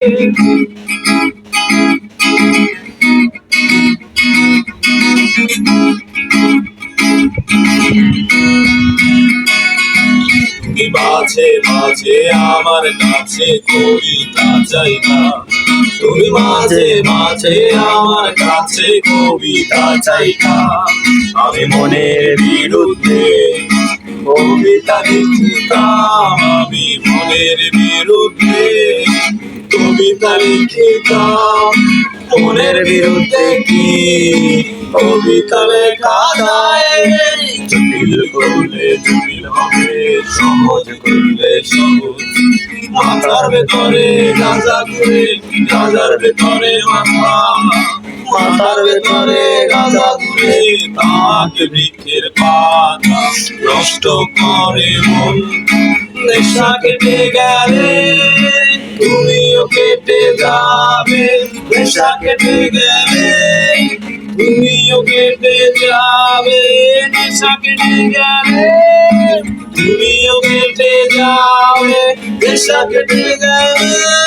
তুমি মাঝে মাঝে আমার কাছে কবিতা চাইতা, তুমি মাঝে মাঝে আমার কাছে কবিতা চাইতা। আমি মনের বিরুদ্ধে কবিতা লিখিতাম, আমি মনের বিরুদ্ধে কবিতা লিখিতাম। মনের বিরুদ্ধে কি কবিতা লেখা যায়? জটিল করলে জটিল হবে, সহজ করলে সহজ। মাথার ভেতরে গাঁজা ঘুরে, গাঁজার ভেতরে মাথা, মাথার ভেতরে গাঁজা ঘুরে। তাকে বৃক্ষের পাতা নষ্ট করে মন। নেশা কেটে গেলে তুমিও কেটে যাবে, নেশা কেটে গেলে তুমিও কেটে যাবে। নেশা কেটে গেলে তুমিও কেটে যাবে, নেশা কেটে গেলে